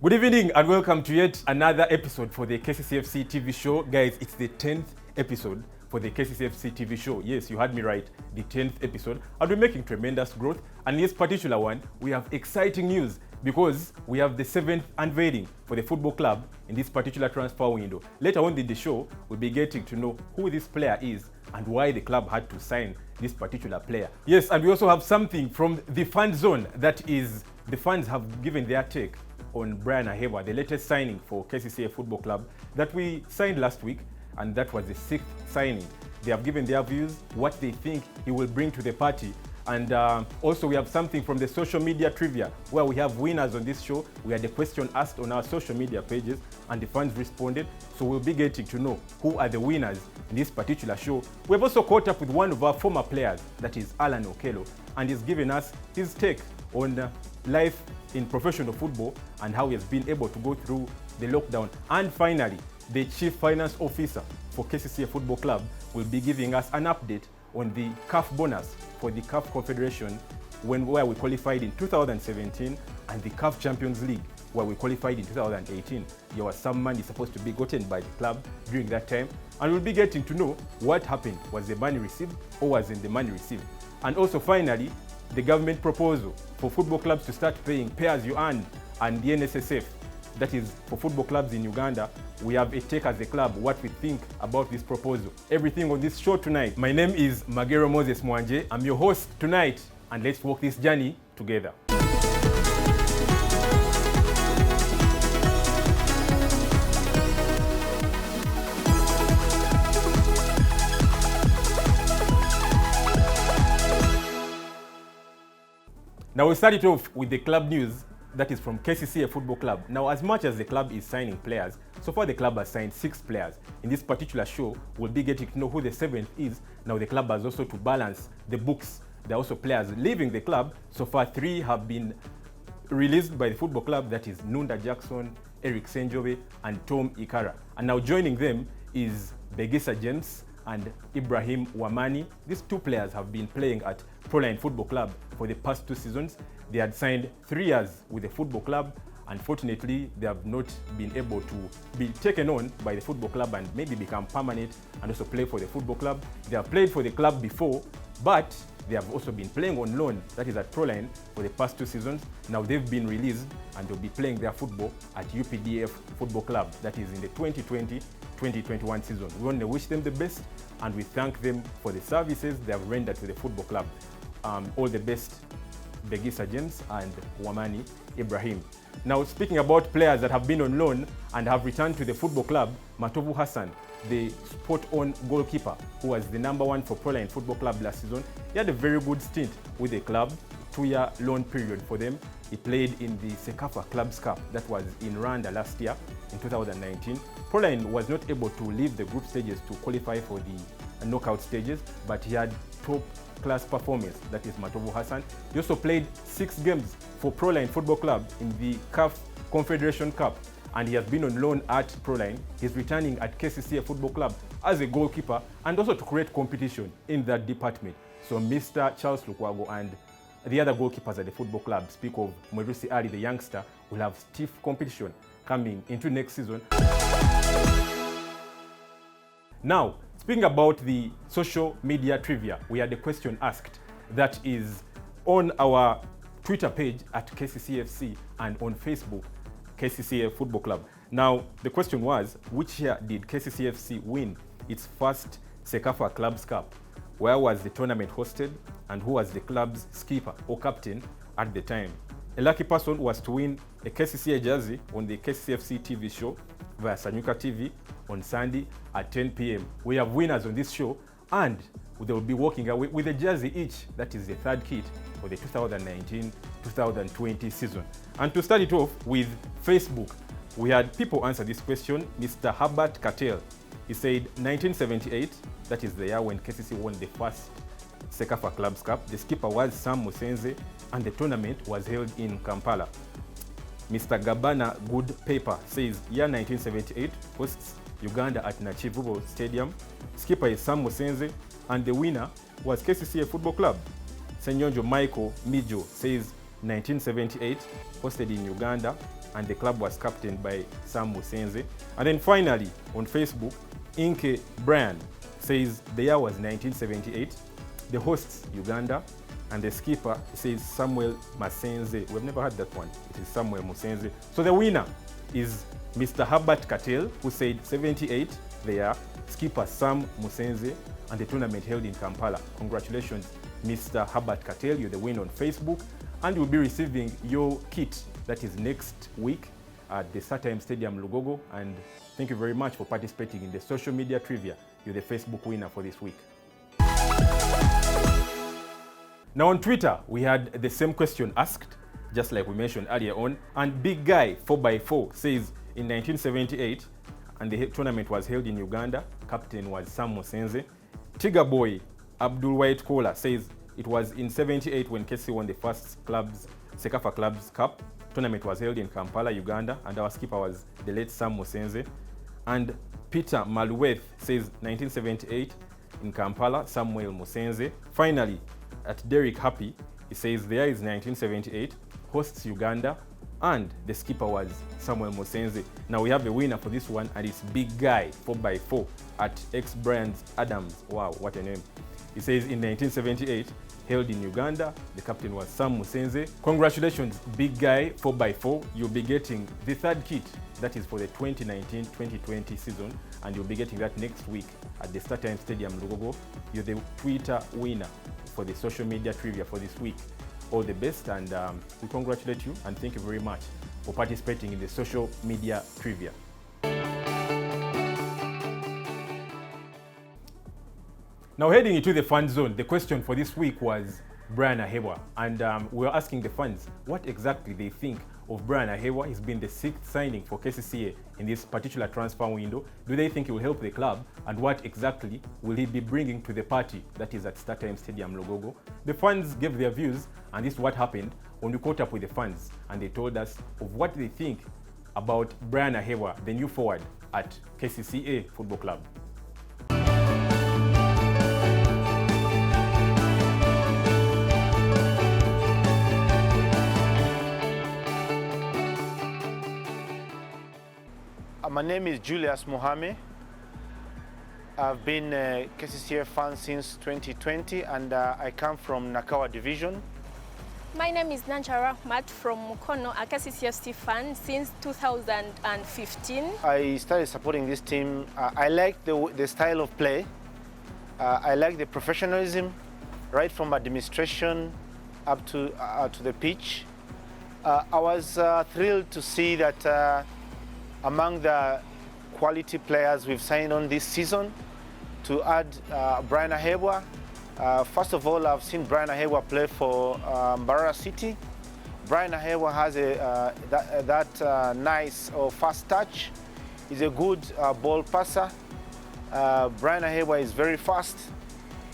Good evening and welcome to yet another episode for the Kcca Fc TV show. Guys, it's the 10th episode for the Kcca Fc TV show. Yes, you heard me right, the 10th episode. And we're making tremendous growth. And in this particular one, we have exciting news because we have the 7th unveiling for the football club in this particular transfer window. Later on in the show, we'll be getting to know who this player is and why the club had to sign this particular player. Yes, and we also have something from the fan zone, that is, the fans have given their take on Brian Aheva, the latest signing for Kcca Football Club that we signed last week, and that was the 6th signing. They have given their views, what they think he will bring to the party, and also we have something from the social media trivia where we have winners on this show. We had a question asked on our social media pages and the fans responded, so we'll be getting to know who are the winners in this particular show. We've also caught up with one of our former players, that is Alan Okello, and he's given us his take on life in professional football and how he has been able to go through the lockdown. And finally, the Chief Finance Officer for Kcca Football Club will be giving us an update on the CAF bonus for the CAF Confederation where we qualified in 2017 and the CAF Champions League where we qualified in 2018. There was some money supposed to be gotten by the club during that time, and we'll be getting to know what happened. Was the money received or wasn't the money received? And also finally, the government proposal for football clubs to start paying pay as you earn and the Nssf, that is for football clubs in Uganda. We have a take as a club what we think about this proposal. Everything on this show tonight. My name is Magero Moses Mwanje. I'm your host tonight, and let's walk this journey together. Now we start it off with the club news that is from Kcca Football Club. Now, as much as the club is signing players, so far the club has signed 6 players. In this particular show, we'll be getting to know who the 7th is. Now the club has also to balance the books. There are also players leaving the club. So far 3 have been released by the football club, that is Nunda Jackson, Eric Senjove and Tom Ikara. And now joining them is Begisa James and Ibrahim Wamani. These 2 players have been playing at Proline Football Club for the past 2 seasons. They had signed 3 years with the football club. Unfortunately, they have not been able to be taken on by the football club and maybe become permanent and also play for the football club. They have played for the club before, but they have also been playing on loan, that is at Proline, for the past 2 seasons. Now they've been released and they'll be playing their football at UPDF Football Club, that is in the 2020-2021 season. We want to wish them the best and we thank them for the services they have rendered to the football club. All the best, Begisa James and Wamani Ibrahim. Now, speaking about players that have been on loan and have returned to the football club, Matovu Hassan, the spot-on goalkeeper who was the #1 for Proline Football Club last season, he had a very good stint with the club, 2-year loan period for them. He played in the Kcca Clubs Cup that was in Rwanda last year in 2019. Proline was not able to leave the group stages to qualify for the knockout stages, but he had top class performance, that is Matovu Hassan. He also played 6 games for Proline Football Club in the CAF Confederation Cup, and he has been on loan at Proline. He's returning at Kcca Football Club as a goalkeeper and also to create competition in that department. So Mr. Charles Lukwago and the other goalkeepers at the football club, speak of Mwerusi Ali, the youngster, will have stiff competition coming into next season. Now, speaking about the social media trivia, we had a question asked that is on our Twitter page at Kcca FC and on Facebook, Kcca Football Club. Now, the question was, which year did Kcca FC win its first Kcca Clubs Cup? Where was the tournament hosted? And who was the club's skipper or captain at the time? A lucky person was to win a Kcca jersey on the Kcca Fc TV show via Sanyuka TV on Sunday at 10 p.m. We have winners on this show and they will be walking away with a jersey each. That is the 3rd kit for the 2019-2020 season. And to start it off with Facebook, we had people answer this question. Mr. Herbert Cattell, he said 1978, that is the year when Kcca won the first Kcca Clubs Cup. The skipper was Sam Musenze and the tournament was held in Kampala. Mr. Gabana Good Paper says year 1978 hosts Uganda at Nachivubo Stadium. Skipper is Sam Musenze and the winner was Kcca Football Club. Senyonjo Michael Mijo says 1978, hosted in Uganda, and the club was captained by Sam Musenze. And then finally, on Facebook, Inke Brian says the year was 1978, the hosts Uganda, and the skipper says Samuel Musenze. We've never heard that one. It is Samuel Musenze. So the winner is Mr. Herbert Cattell, who said 78 the year, skipper Sam Musenze, and the tournament held in Kampala. Congratulations, Mr. Herbert Cattell. You're the winner on Facebook, and you'll be receiving your kit that is next week at the StarTimes Stadium Lugogo. And thank you very much for participating in the social media trivia. You're the Facebook winner for this week. Now on Twitter, we had the same question asked, just like we mentioned earlier on. And Big Guy 4x4 says in 1978, and the tournament was held in Uganda, captain was Sam Musenze. Tiger Boy Abdul White Kola says it was in 78 when Kcca won the first Kcca Clubs Cup. Tournament was held in Kampala, Uganda, and our skipper was the late Sam Musenze. And Peter Maluweth says 1978 in Kampala, Samuel Musenze. Finally, at Derek Happy, he says the year is 1978, hosts Uganda, and the skipper was Samuel Musenze. Now we have a winner for this one, and it's Big Guy 4x4 at X Brands Adams. Wow, what a name. He says in 1978, held in Uganda, the captain was Sam Musenze. Congratulations, Big Guy 4x4. You'll be getting the third kit, that is for the 2019-2020 season, and you'll be getting that next week at the StarTimes Stadium Lugogo. You're the Twitter winner for the social media trivia for this week. All the best, and we congratulate you and thank you very much for participating in the social media trivia. Now heading into the fan zone, the question for this week was Brian Ahewa, and we were asking the fans what exactly they think of Brian Ahewa. He's been the 6th signing for Kcca in this particular transfer window. Do they think he will help the club, and what exactly will he be bringing to the party that is at StarTimes Stadium Lugogo? The fans gave their views, and this is what happened when we caught up with the fans, and they told us of what they think about Brian Ahewa, the new forward at Kcca Football Club. My name is Julius Mohamed. I've been a Kcca fan since 2020, and I come from Nakawa Division. My name is Nancha Rahmat from Mukono, a Kcca Fc fan since 2015. I started supporting this team. I like the style of play. I like the professionalism, right from administration up to the pitch. I was thrilled to see that among the quality players we've signed on this season, to add Brian Ahewa. First of all, I've seen Brian Ahewa play for Mbarara City. Brian Ahewa has that nice or fast touch. He's a good ball passer. Brian Ahewa is very fast.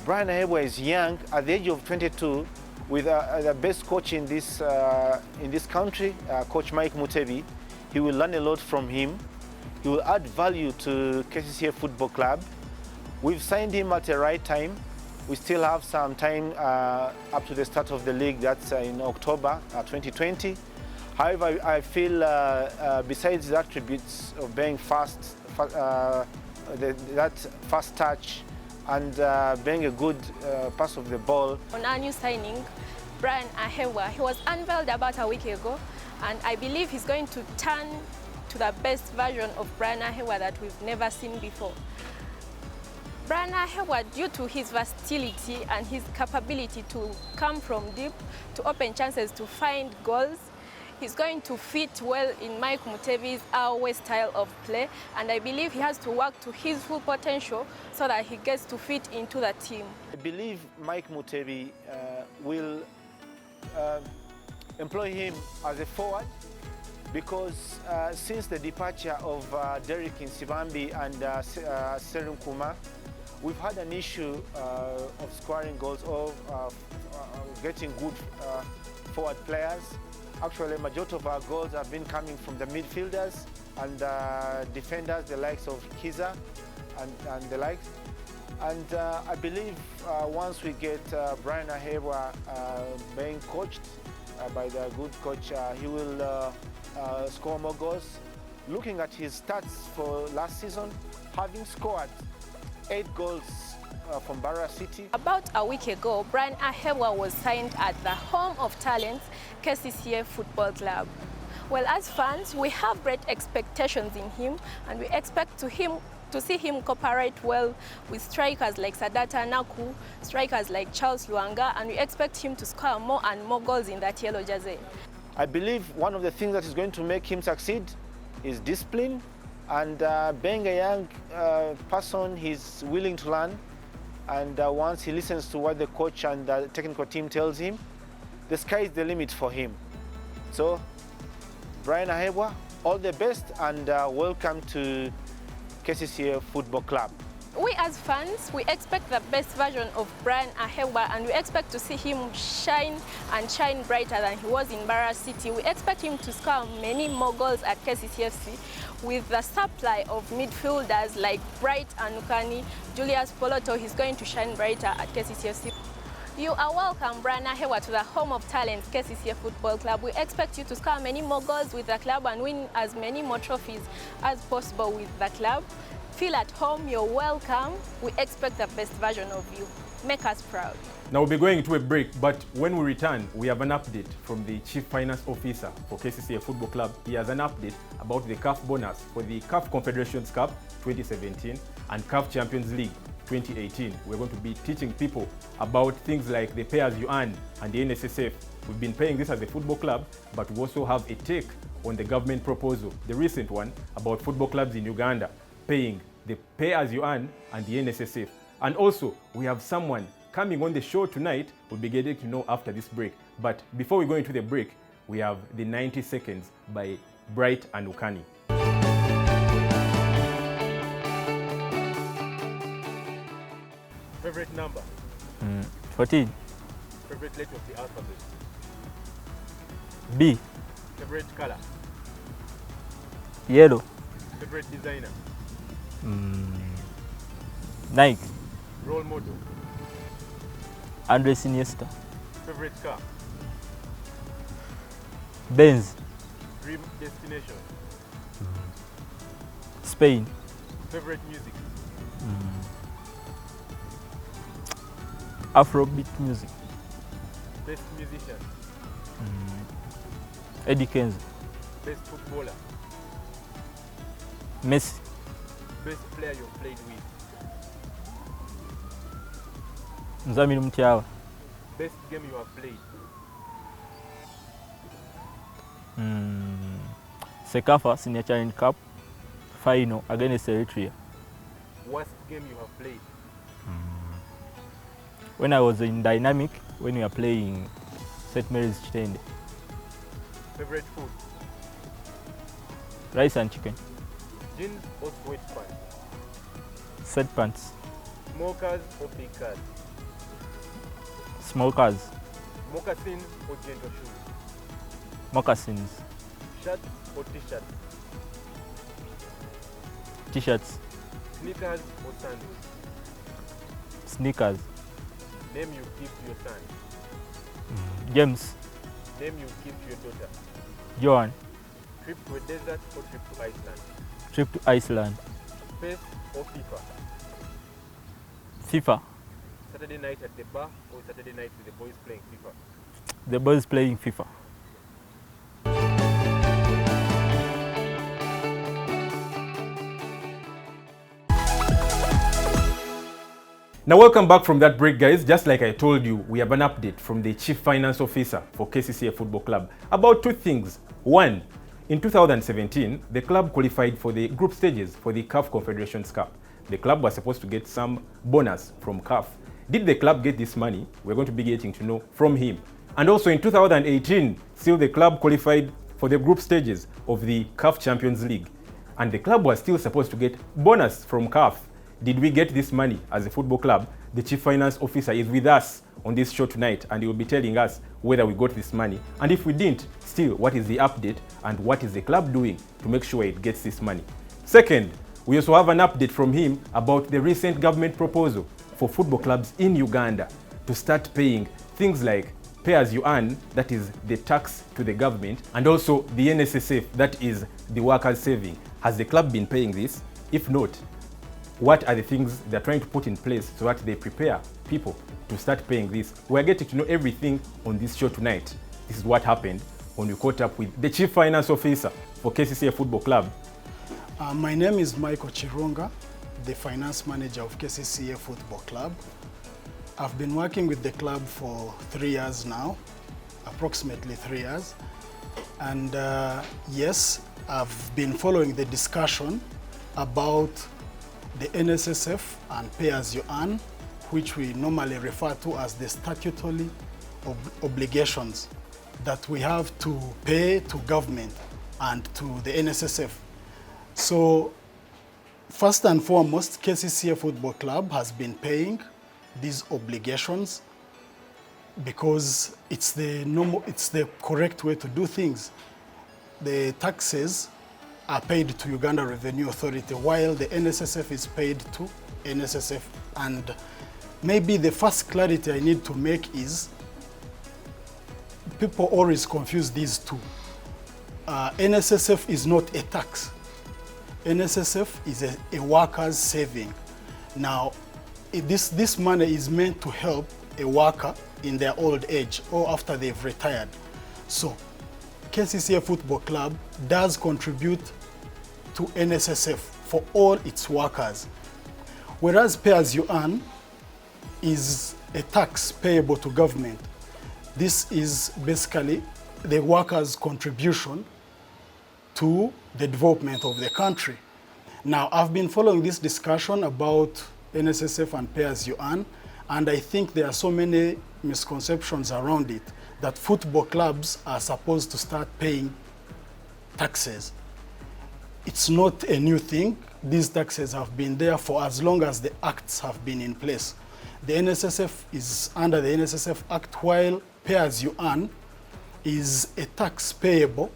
Brian Ahewa is young, at the age of 22, with the best coach in this country, Coach Mike Mutebi. He will learn a lot from him. He will add value to Kcca Football Club. We've signed him at the right time. We still have some time up to the start of the league, that's in October 2020. However, I feel besides the attributes of being fast, that fast touch, and being a good pass of the ball. On our new signing, Brian Ahewa, he was unveiled about a week ago, and I believe he's going to turn to the best version of Brian Ahewa that we've never seen before. Brian Ahewa, due to his versatility and his capability to come from deep, to open chances, to find goals, he's going to fit well in Mike Mutebi's our style of play, and I believe he has to work to his full potential so that he gets to fit into the team. I believe Mike Mutebi will employ him as a forward, because since the departure of Derek Nsibambi and Serum Kuma, we've had an issue of scoring goals or getting good forward players. Actually, majority of our goals have been coming from the midfielders and defenders, the likes of Kcca and the likes. And I believe once we get Brian Ahewa being coached, by the good coach, he will score more goals. Looking at his stats for last season, having scored 8 goals from Barra City. About a week ago, Brian Ahewa was signed at the home of talents, Kcca Football Club. Well, as fans, we have great expectations in him, and we expect to see him cooperate well with strikers like Sadata Naku, strikers like Charles Luanga, and we expect him to score more and more goals in that yellow jersey. I believe one of the things that is going to make him succeed is discipline, and being a young person, he's willing to learn, and once he listens to what the coach and the technical team tells him, the sky is the limit for him. So, Brian Ahewa, all the best, and welcome to Kcca Football Club. We as fans, we expect the best version of Brian Ahewa, and we expect to see him shine and shine brighter than he was in Barra City. We expect him to score many more goals at Kcca FC with the supply of midfielders like Bright Anukani, Julius Poloto. He's going to shine brighter at Kcca FC. You are welcome, Brian Ahewa, to the home of talent, Kcca Football Club. We expect you to score many more goals with the club and win as many more trophies as possible with the club. Feel at home, you're welcome. We expect the best version of you. Make us proud. Now we'll be going to a break, but when we return, we have an update from the Chief Finance Officer for Kcca Football Club. He has an update about the CAF bonus for the CAF Confederations Cup 2017 and CAF Champions League 2018. We're going to be teaching people about things like the pay as you earn and the Nssf. We've been paying this as a football club, but we also have a take on the government proposal, the recent one about football clubs in Uganda paying the pay as you earn and the Nssf. And also, we have someone coming on the show tonight. We'll be getting to know after this break. But before we go into the break, we have the 90 seconds by Bright Anukani. Favorite number? 14. Favorite letter of the alphabet? B. Favorite color? Yellow. Favorite designer? Nike. Role model? Andrew Iniesta. Favorite car? Benz. Dream destination? Spain. Favorite music? Afrobeat music. Best musician? Eddie Kenzo. Best footballer? Messi. Best player you've played with? Nzamini Mutiawa. Best game you have played? Kcca Senior Challenge Cup final against Eritrea. Worst game you have played? When I was in Dynamic, when we were playing St. Mary's Chitende. Favorite food? Rice and chicken. Jeans or sweatpants? Sweatpants. Smokers or big cars? Smokers. Moccasins or gentle shoes? Moccasins. Shirts or t-shirts? T-shirts. Sneakers or sandals? Sneakers. Name you give to your son? James. Name you give to your daughter? Joan. Trip to a desert or trip to Iceland? Trip to Iceland. PES or FIFA? FIFA. Saturday night at the bar or Saturday night with the boys playing FIFA? The boys playing FIFA. Now welcome back from that break, guys. Just like I told you, we have an update from the Chief Finance Officer for Kcca Football Club about two things. One, in 2017, the club qualified for the group stages for the CAF Confederations Cup. The club was supposed to get some bonus from CAF. Did the club get this money? We're going to be getting to know from him. And also in 2018, still the club qualified for the group stages of the CAF Champions League. And the club was still supposed to get bonus from CAF. Did we get this money as a football club? The Chief Finance Officer is with us on this show tonight, and he will be telling us whether we got this money. And if we didn't, still, what is the update and what is the club doing to make sure it gets this money? Second, we also have an update from him about the recent government proposal for football clubs in Uganda to start paying things like pay as you earn, that is the tax to the government, and also the Nssf, that is the workers' saving. Has the club been paying this? If not, what are the things they're trying to put in place so that they prepare people to start paying this? We're getting to know everything on this show tonight. This is what happened when we caught up with the Chief Finance Officer for Kcca Football Club. My name is Michael Chigonga, the Finance Manager of Kcca Football Club. I've been working with the club for 3 years now, approximately 3 years. And yes, I've been following the discussion about the Nssf and pay as you earn, which we normally refer to as the statutory obligations that we have to pay to government and to the Nssf. So first and foremost, Kcca Football Club has been paying these obligations because it's the correct way to do things. The taxes are paid to Uganda Revenue Authority while the Nssf is paid to Nssf. And maybe the first clarity I need to make is people always confuse these two. Nssf is not a tax. Nssf is a worker's saving. Now, this money is meant to help a worker in their old age or after they've retired. So, Kcca Football Club does contribute to Nssf for all its workers. Whereas pay as you earn is a tax payable to government. This is basically the workers' contribution to the development of the country. Now, I've been following this discussion about Nssf and pay as you earn, and I think there are so many misconceptions around it that football clubs are supposed to start paying taxes. It's not a new thing. These taxes have been there for as long as the acts have been in place. The Nssf is under the Nssf Act, while pay as you earn is a tax payable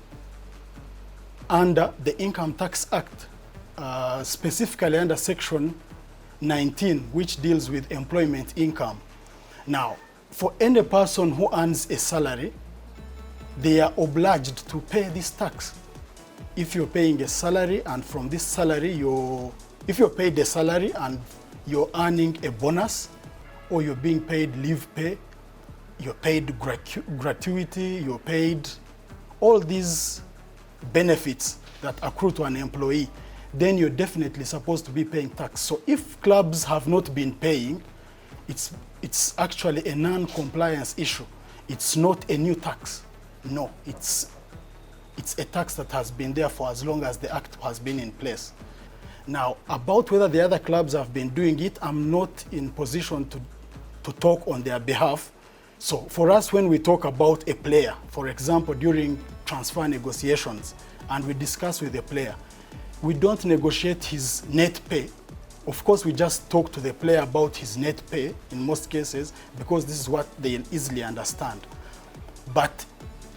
under the Income Tax Act, specifically under Section 19, which deals with employment income. Now, for any person who earns a salary, they are obliged to pay this tax. If you're paying a salary and from this salary, if you're paid a salary and you're earning a bonus, or you're being paid leave pay, you're paid gratuity, you're paid all these benefits that accrue to an employee, then you're definitely supposed to be paying tax. So if clubs have not been paying, it's actually a non-compliance issue. It's not a new tax. No, it's a tax that has been there for as long as the act has been in place. Now, about whether the other clubs have been doing it, I'm not in position to talk on their behalf. So for us, when we talk about a player, for example, during transfer negotiations, and we discuss with the player, we don't negotiate his net pay. Of course, we just talk to the player about his net pay in most cases, because this is what they easily understand. But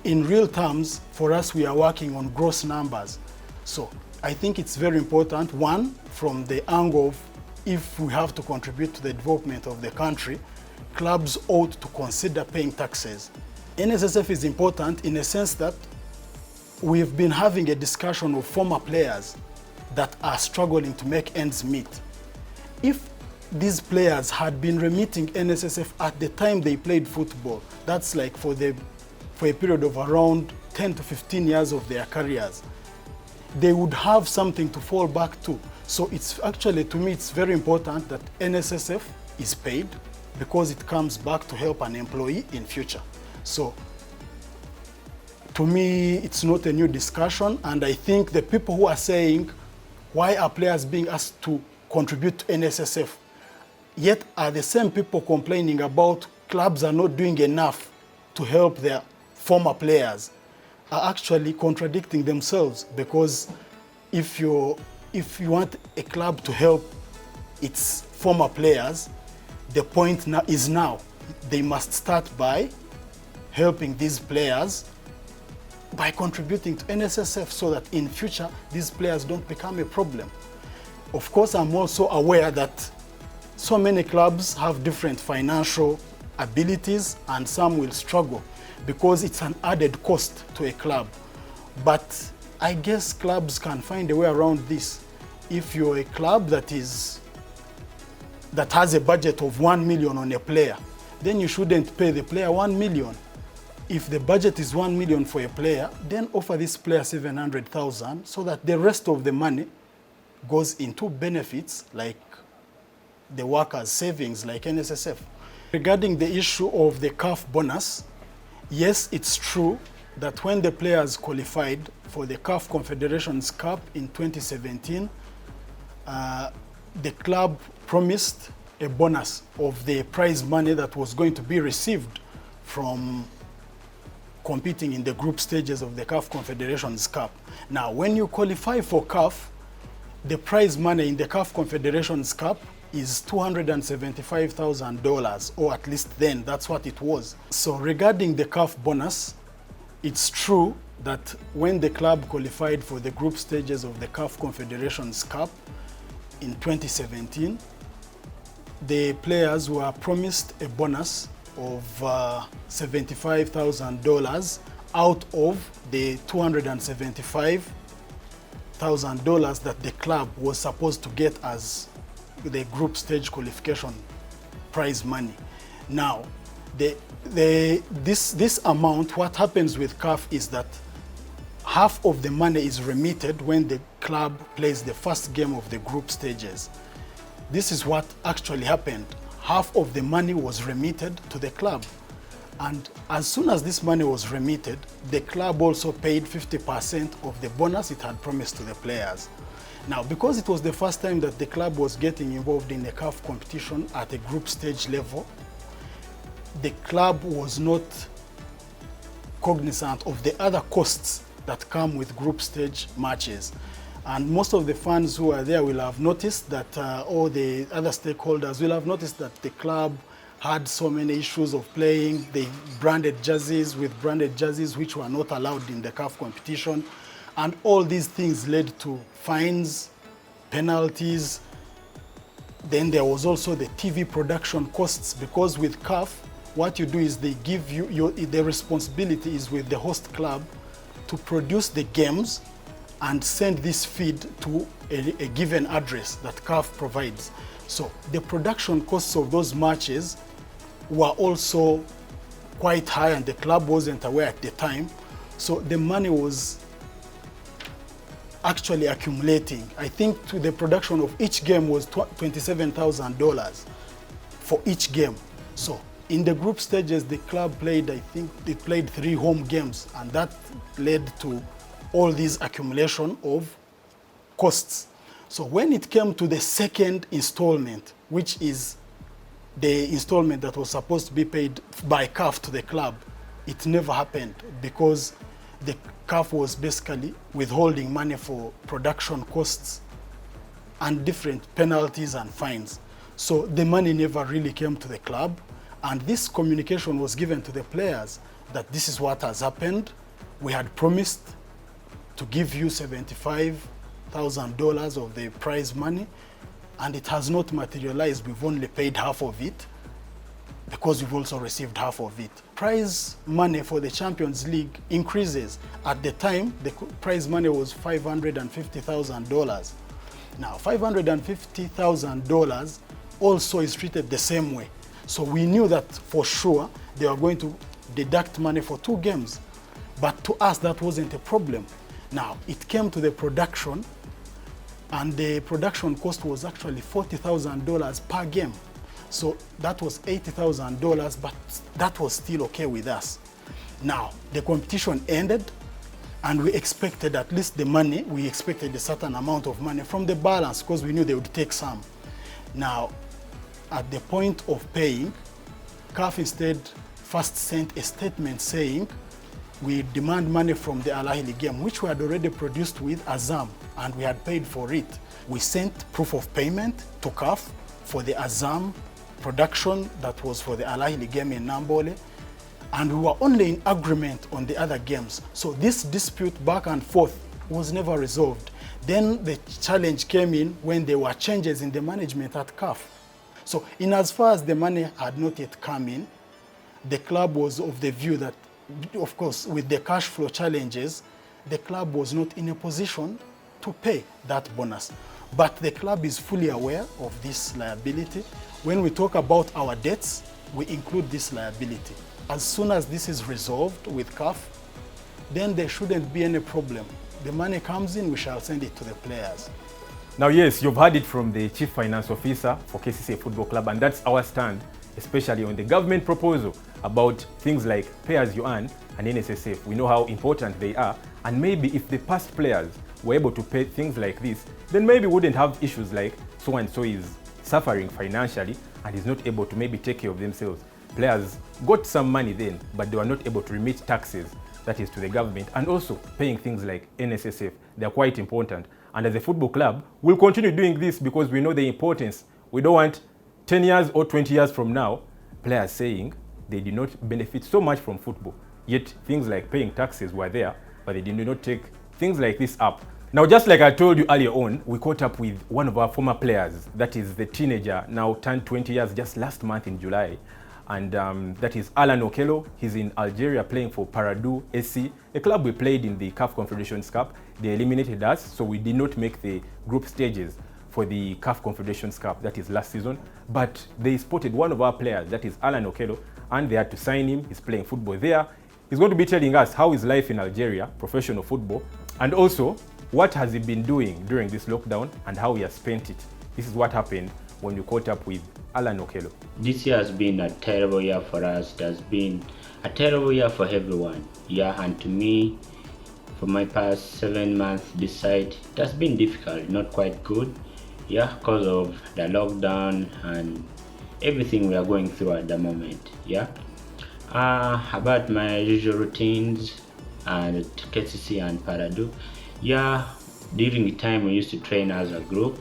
in real terms, for us, we are working on gross numbers. So I think it's very important, one, from the angle of if we have to contribute to the development of the country, clubs ought to consider paying taxes. Nssf is important in a sense that we've been having a discussion of former players that are struggling to make ends meet. If these players had been remitting Nssf at the time they played football, that's like for a period of around 10 to 15 years of their careers, they would have something to fall back to. So it's actually, to me, it's very important that Nssf is paid, because it comes back to help an employee in future. So to me, it's not a new discussion, and I think the people who are saying, why are players being asked to contribute to Nssf, yet are the same people complaining about clubs are not doing enough to help their former players, are actually contradicting themselves, because if you want a club to help its former players, the point now is they must start by helping these players by contributing to Nssf, so that in future these players don't become a problem. Of course, I'm also aware that so many clubs have different financial abilities and some will struggle. because it's an added cost to a club. But I guess clubs can find a way around this. If you're a club that has a budget of 1 million on a player, then you shouldn't pay the player 1 million. If the budget is 1 million for a player, then offer this player 700,000 so that the rest of the money goes into benefits like the workers' savings, like Nssf. Regarding the issue of the CAF bonus, yes, it's true that when the players qualified for the CAF Confederations Cup in 2017, the club promised a bonus of the prize money that was going to be received from competing in the group stages of the CAF Confederations Cup. Now, when you qualify for CAF, the prize money in the CAF Confederations Cup is $275,000, or at least then, that's what it was. So regarding the CAF bonus, it's true that when the club qualified for the group stages of the CAF Confederations Cup in 2017, the players were promised a bonus of $75,000 out of the $275,000 that the club was supposed to get as the group stage qualification prize money. Now, this amount, what happens with CAF is that half of the money is remitted when the club plays the first game of the group stages. This is what actually happened. Half of the money was remitted to the club. And as soon as this money was remitted, the club also paid 50% of the bonus it had promised to the players. Now, because it was the first time that the club was getting involved in a CAF competition at a group stage level, the club was not cognizant of the other costs that come with group stage matches. And most of the fans who are there will have noticed that, all the other stakeholders will have noticed that the club had so many issues of playing the branded jerseys with branded jerseys which were not allowed in the CAF competition. And all these things led to fines, penalties. Then there was also the TV production costs, because with CAF, what you do is they give you, the responsibility is with the host club to produce the games and send this feed to a given address that CAF provides. So the production costs of those matches were also quite high, and the club wasn't aware at the time. So the money was actually accumulating. I think the production of each game was $27,000 for each game. So in the group stages, the club played, I think they played 3 home games, and that led to all this accumulation of costs. So when it came to the second installment, which is the installment that was supposed to be paid by CAF to the club, it never happened, because the CAF was basically withholding money for production costs and different penalties and fines. So the money never really came to the club, and this communication was given to the players that this is what has happened. We had promised to give you $75,000 of the prize money, and it has not materialized. We've only paid half of it, because we've also received half of it. Prize money for the Champions League increases. At the time, the prize money was $550,000. Now, $550,000 also is treated the same way. So we knew that for sure they were going to deduct money for 2 games. But to us, that wasn't a problem. Now, it came to the production, and the production cost was actually $40,000 per game. So that was $80,000, but that was still okay with us. Now, the competition ended, and we expected at least the money, we expected a certain amount of money from the balance, because we knew they would take some. Now, at the point of paying, CAF instead first sent a statement saying, we demand money from the Al Ahly game, which we had already produced with Azam, and we had paid for it. We sent proof of payment to CAF for the Azam production that was for the Al Ahly game in Nambole, and we were only in agreement on the other games. So this dispute back and forth was never resolved. Then the challenge came in when there were changes in the management at CAF. So in as far as the money had not yet come in, the club was of the view that of course, with the cash flow challenges, the club was not in a position to pay that bonus. But the club is fully aware of this liability. When we talk about our debts, we include this liability. As soon as this is resolved with CAF, then there shouldn't be any problem. The money comes in, we shall send it to the players. Now, yes, you've heard it from the Chief Finance Officer for Kcca Football Club, and that's our stand, especially on the government proposal about things like pay as you earn and Nssf. We know how important they are, and maybe if the past players were able to pay things like this, then maybe we wouldn't have issues like so-and-so is suffering financially and is not able to maybe take care of themselves. Players got some money then, but they were not able to remit taxes, that is to the government, and also paying things like Nssf. They're quite important. And as a football club, we'll continue doing this because we know the importance. We don't want 10 years or 20 years from now, players saying they did not benefit so much from football. Yet things like paying taxes were there, but they did not take things like this up. Now, just like I told you earlier on, we caught up with one of our former players, that is the teenager, now turned 20 years just last month in July. And that is Alan Okello. He's in Algeria playing for Paradou SC, a club we played in the CAF Confederations Cup. They eliminated us, so we did not make the group stages for the CAF Confederations Cup, that is last season. But they spotted one of our players, that is Alan Okello, and they had to sign him. He's playing football there. He's going to be telling us how is life in Algeria, professional football, and also what has he been doing during this lockdown and how he has spent it. This is what happened when we caught up with Alan Okello. This year has been a terrible year for us. It has been a terrible year for everyone. Yeah, and to me, for my past 7 months this side, it has been difficult, not quite good. Yeah, because of the lockdown and everything we are going through at the moment. Yeah. About my usual routines and Kcca and Paradou. Yeah, during the time we used to train as a group.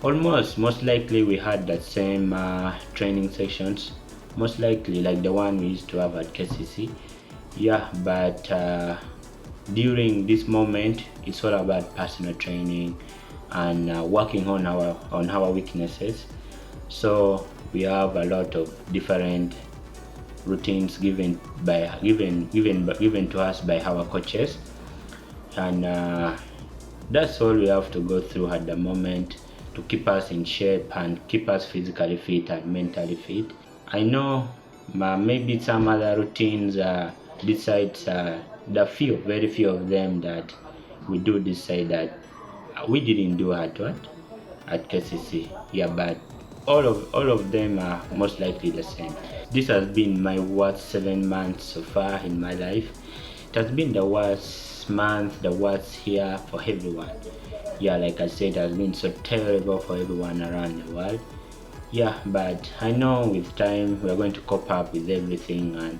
Most likely we had that same training sections, most likely like the one we used to have at Kcca. Yeah, but during this moment, it's all about personal training and working on our weaknesses. So we have a lot of different routines given to us by our coaches, and that's all we have to go through at the moment to keep us in shape and keep us physically fit and mentally fit. I know maybe some other routines besides the very few of them that we do this side that we didn't do at Kcca. Yeah, but all of them are most likely the same. This has been my worst 7 months so far in my life. It has been the worst month, the worst year for everyone. Yeah, like I said, it has been so terrible for everyone around the world. Yeah, but I know with time we're going to cope up with everything and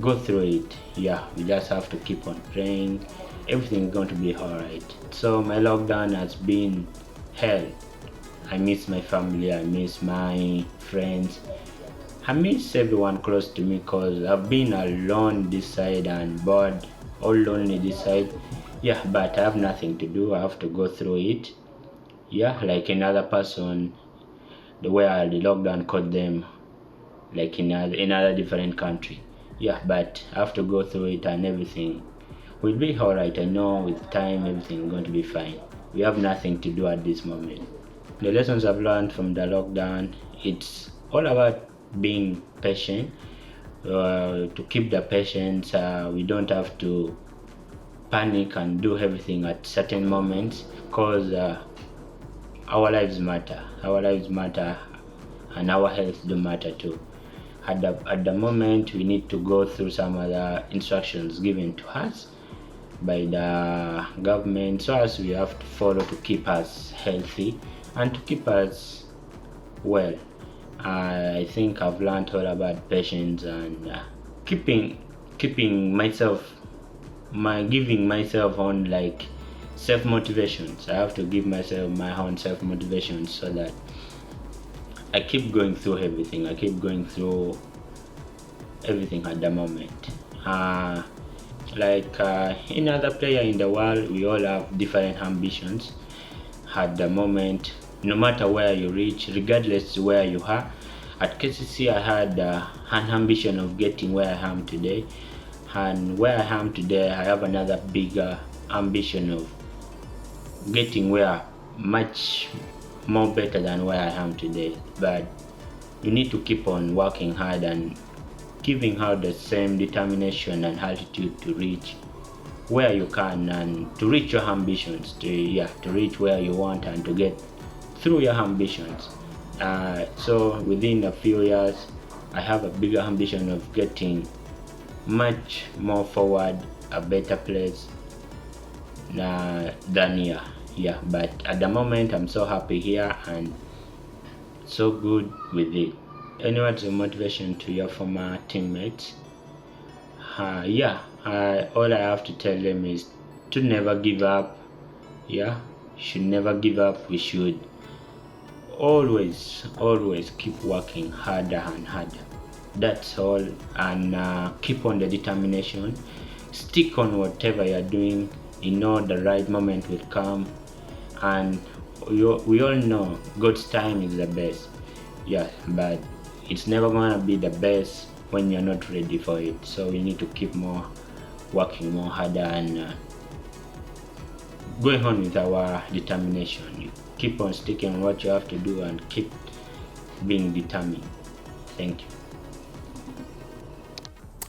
go through it. Yeah, we just have to keep on praying. Everything's going to be alright. So my lockdown has been hell. I miss my family, I miss my friends, I miss everyone close to me because I've been alone this side and bored, all lonely this side. Yeah, but I have nothing to do. I have to go through it. Yeah, like another person, the way the lockdown caught them, like in another different country. Yeah, but I have to go through it and everything will be alright. I know with time everything is going to be fine. We have nothing to do at this moment. The lessons I've learned from the lockdown, it's all about being patient. To keep the patience, we don't have to panic and do everything at certain moments because our lives matter. Our lives matter and our health do matter too. At the moment, we need to go through some other instructions given to us by the government, so as we have to follow to keep us healthy and to keep us well. I think I've learned all about patience and giving myself on like self-motivations. I have to give myself my own self-motivations so that I keep going through everything. I keep going through everything at the moment. Like any other player in the world, we all have different ambitions at the moment. No matter where you reach, regardless where you are. At Kcca, I had an ambition of getting where I am today, And where I am today, I have another bigger ambition of getting where much more better than where I am today. But you need to keep on working hard and giving out the same determination and attitude to reach where you can and to reach your ambitions, to reach where you want and to get through your ambitions. So within a few years, I have a bigger ambition of getting much more forward, a better place than here. Yeah, but at the moment I'm so happy here and so good with it. Any words of motivation to your former teammates? All I have to tell them is to never give up. Should never give up. We should always keep working harder and harder. That's all. And keep on the determination. Stick on whatever you're doing. You know the right moment will come, and we all know God's time is the best. But it's never gonna be the best when you're not ready for it. So we need to keep working more harder and going on with our determination. You keep on sticking on what you have to do and keep being determined. Thank you.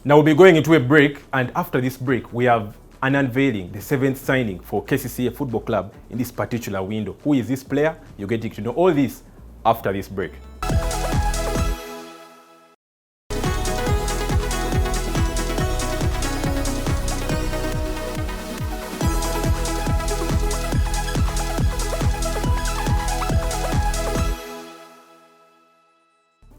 Now we'll be going into a break, and after this break we have an unveiling, the 7th signing for Kcca Football Club in this particular window. Who is this player? You're getting to know all this after this break.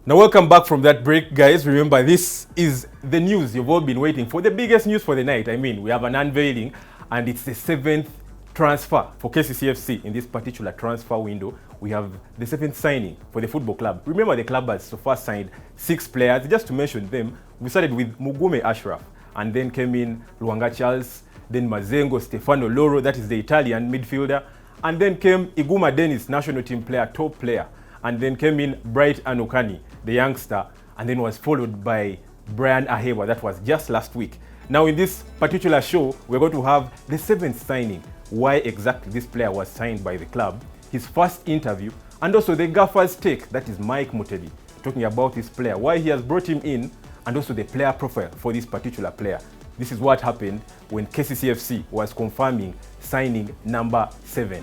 Now welcome back from that break, guys. Remember, this is the news you've all been waiting for, the biggest news for the night. I mean, we have an unveiling, and it's the 7th transfer for Kcca FC in this particular transfer window. We have the 7th signing for the football club. Remember, the club has so far signed 6 players. Just to mention them, we started with Mugume Ashraf, and then came in Luanga Charles, then Mazengo Stefano Loro, that is the Italian midfielder, and then came Iguma Dennis, national team player, top player, and then came in Bright Anukani, the youngster, and then was followed by Brian Ahewa. That was just last week. Now in this particular show, we're going to have the 7th signing, why exactly this player was signed by the club, his first interview, and also the gaffer's take, that is Mike Mutebi, talking about this player, why he has brought him in, and also the player profile for this particular player. This is what happened when Kcca FC was confirming signing number 7.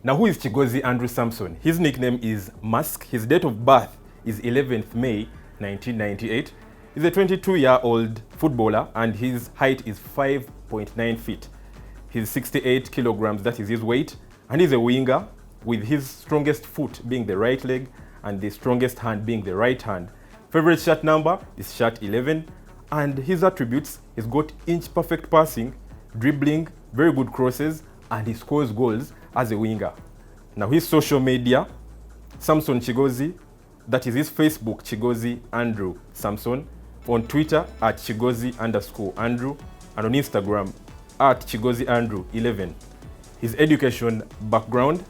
Now, who is Chigozi Andrew Samson? His nickname is Mask. His date of birth is 11th May 1998. He's a 22-year-old footballer, and his height is 5.9 feet. He's 68 kilograms, that is his weight, and he's a winger, with his strongest foot being the right leg and the strongest hand being the right hand. Favorite shirt number is shirt 11, and his attributes, he's got inch-perfect passing, dribbling, very good crosses, and he scores goals as a winger. Now his social media, Samson Chigozi, that is his Facebook, Chigozi Andrew Samson, on Twitter at Chigozi_Andrew, and on Instagram at Chigozi Andrew 11. His education background,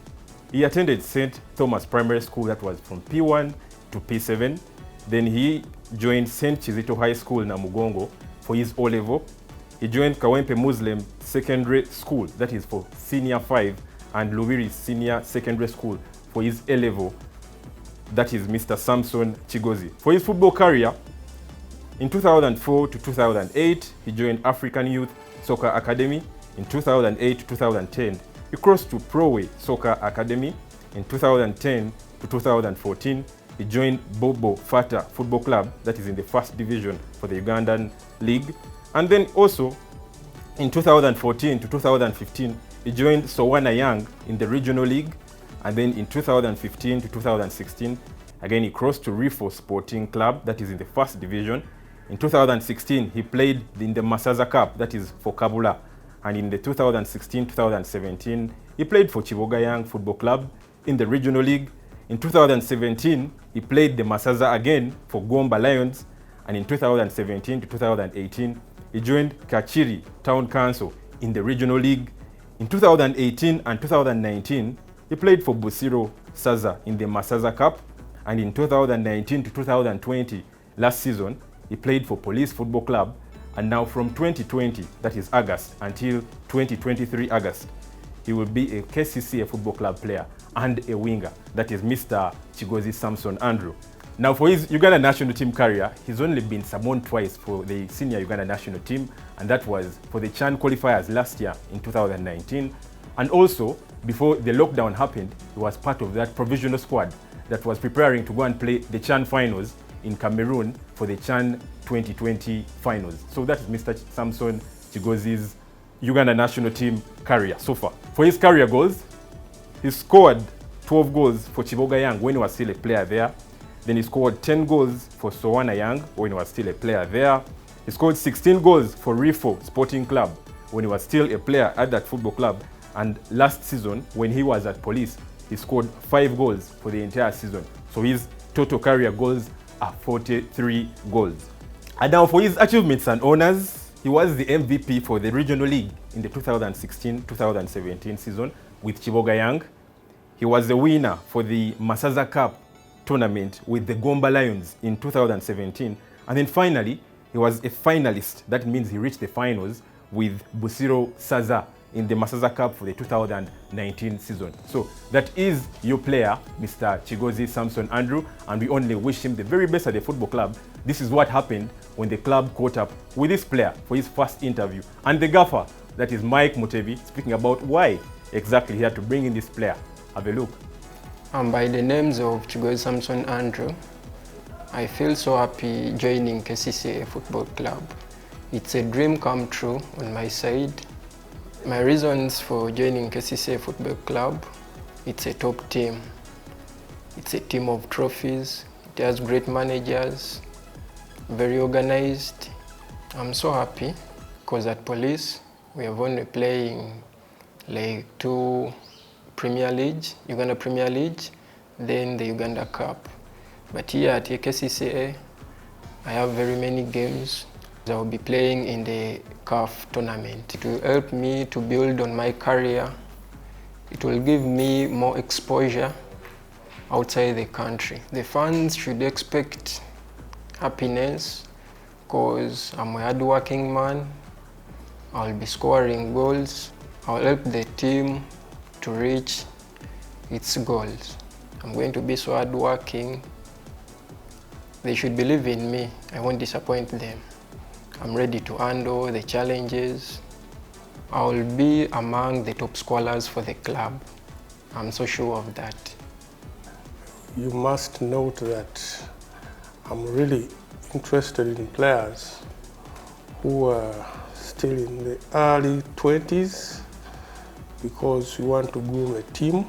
he attended St. Thomas Primary School, that was from P1 to P7. Then he joined St. Chizito High School, Namugongo, for his O-level. He joined Kawempe Muslim Secondary School, that is for Senior 5, and Lubiri Senior Secondary School for his A-level. That is Mr. Samson Chigozi. For his football career, In 2004 to 2008, he joined African Youth Soccer Academy. In 2008 to 2010, he crossed to Prowe Soccer Academy. In 2010 to 2014, he joined Bobo Fata Football Club, that is in the first division for the Ugandan League. And then also, in 2014 to 2015, he joined Sowana Young in the Regional League. And then in 2015 to 2016, again he crossed to Rifo Sporting Club, that is in the first division. In 2016, he played in the Masaza Cup, that is for Kabula. And in the 2016-2017, he played for Chigonga Young Football Club in the Regional League. In 2017, he played the Masaza again for Gomba Lions. And in 2017 to 2018, he joined Kachiri Town Council in the Regional League. In 2018 and 2019, he played for Busiro Saza in the Masaza Cup. And in 2019 to 2020, last season, he played for Police Football Club. And now from 2020, that is August, until 2023 August, he will be a Kcca Football Club player and a winger. That is Mr. Chigozi Samson Andrew. Now for his Uganda national team career, he's only been summoned twice for the senior Uganda national team, and that was for the CHAN qualifiers last year in 2019. And also, before the lockdown happened, he was part of that provisional squad that was preparing to go and play the CHAN finals in Cameroon for the CHAN 2020 finals. So that is Mr. Samson Chigozi's Uganda national team career so far. For his career goals, he scored 12 goals for Chigonga Young when he was still a player there. Then he scored 10 goals for Sowana Young when he was still a player there. He scored 16 goals for Rifo Sporting Club when he was still a player at that football club. And last season, when he was at Police, he scored 5 goals for the entire season. So his total career goals are 43 goals. And now for his achievements and honors, he was the MVP for the Regional League in the 2016-2017 season with Chigonga Young. He was the winner for the Masaza Cup tournament with the Gomba Lions in 2017. And then finally, he was a finalist. That means he reached the finals with Busiro Saza in the Masaza Cup for the 2019 season. So that is your player, Mr. Chigozi Samson Andrew, and we only wish him the very best at the football club. This is what happened when the club caught up with this player for his first interview. And the gaffer, that is Mike Mutebi, speaking about why exactly he had to bring in this player. Have a look. By the names of Chigozi Samson Andrew, I feel so happy joining Kcca Football Club. It's a dream come true on my side. My reasons for joining Kcca Football Club, it's a top team. It's a team of trophies. It has great managers, very organized. I'm so happy because at Police, we have only playing like 2 Premier League, Uganda Premier League, then the Uganda Cup. But here at Kcca, I have very many games. I will be playing in the CAF tournament. It will help me to build on my career. It will give me more exposure outside the country. The fans should expect happiness because I'm a hard-working man. I'll be scoring goals. I'll help the team to reach its goals. I'm going to be so hard-working. They should believe in me. I won't disappoint them. I'm ready to handle the challenges. I will be among the top scorers for the club. I'm so sure of that. You must note that I'm really interested in players who are still in the early 20s because we want to groom a team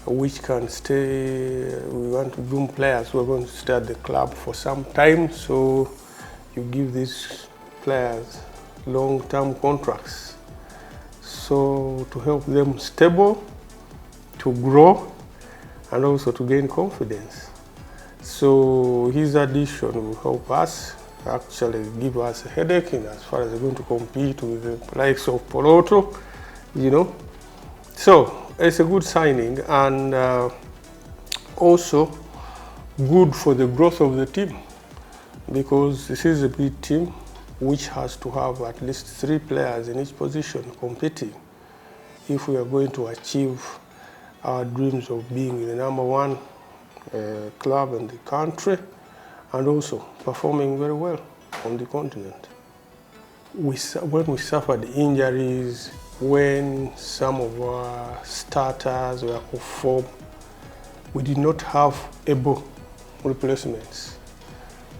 which can stay. We want to groom players who are going to stay at the club for some time, so you give these players long-term contracts, so to help them stable, to grow, and also to gain confidence. So his addition will help us, actually give us a headache in as far as they're going to compete with the likes of Poroto, you know. So it's a good signing and also good for the growth of the team, because this is a big team which has to have at least 3 players in each position competing if we are going to achieve our dreams of being the #1 club in the country and also performing very well on the continent. When we suffered injuries, when some of our starters were off form, we did not have able replacements.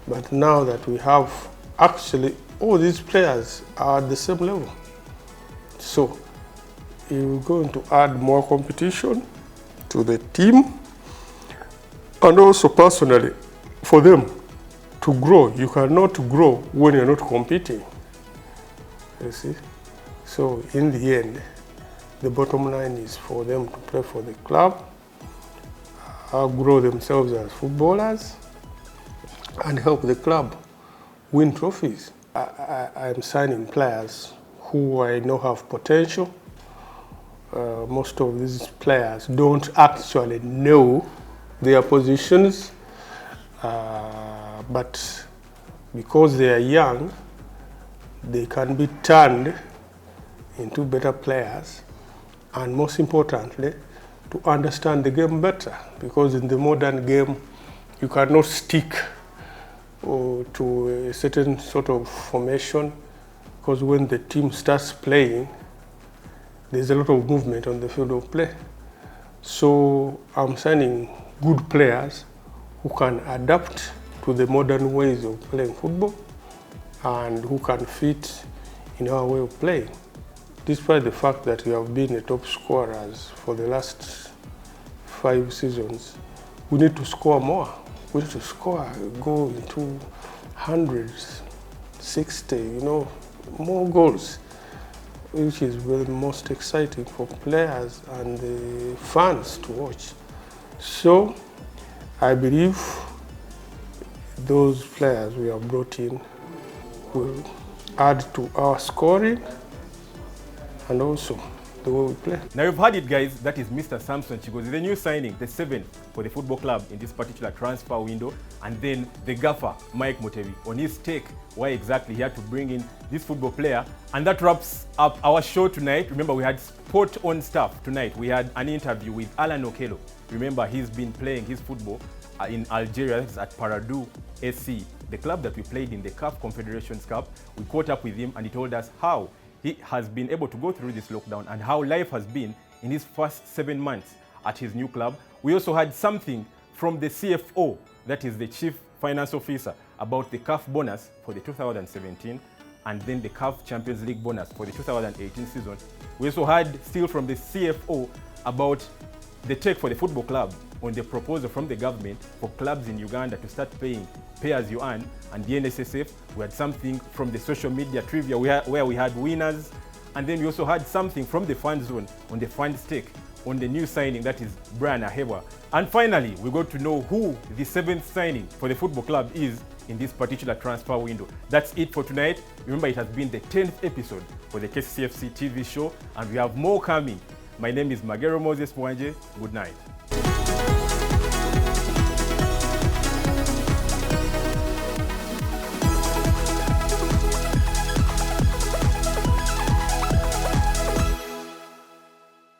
But now that we have, actually all these players are at the same level. So you're going to add more competition to the team, and also personally for them to grow. You cannot grow when you're not competing, you see. So in the end, the bottom line is for them to play for the club, grow themselves as footballers, and help the club win trophies. I'm signing players who I know have potential. Most of these players don't actually know their positions, but because they are young, they can be turned into better players, and most importantly, to understand the game better, because in the modern game, you cannot stick to a certain sort of formation, because when the team starts playing, there's a lot of movement on the field of play. So I'm signing good players who can adapt to the modern ways of playing football and who can fit in our way of playing. Despite the fact that we have been the top scorers for the last 5 seasons, we need to score more. We need to score, go into hundreds, 60, more goals, which is the most exciting for players and the fans to watch. So I believe those players we have brought in will add to our scoring and also the way we play. Now you've heard it, guys. That is Mr. Samson Chigozi, the new signing, the 7th for the football club in this particular transfer window, and then the gaffer, Mike Mutebi, on his take why exactly he had to bring in this football player. And that wraps up our show tonight. Remember, we had sport on stuff tonight. We had an interview with Alan Okello. Remember, he's been playing his football in Algeria at Paradou SC, the club that we played in the CAF Confederations Cup. We caught up with him and he told us how he has been able to go through this lockdown and how life has been in his first 7 months at his new club. We also had something from the CFO, that is the Chief Finance Officer, about the CAF bonus for the 2017 and then the CAF Champions League bonus for the 2018 season. We also had still from the CFO about the take for the football club on the proposal from the government for clubs in Uganda to start paying pay as you earn, and the Nssf. We had something from the social media trivia where we had winners, and then we also had something from the fan zone on the fan stake on the new signing, that is Brian Ahewa. And finally, we got to know who the 7th signing for the football club is in this particular transfer window. That's it for tonight. Remember, it has been the 10th episode for the Kcca Fc TV show, and we have more coming. My name is Magero Moses Mwanje. Good night.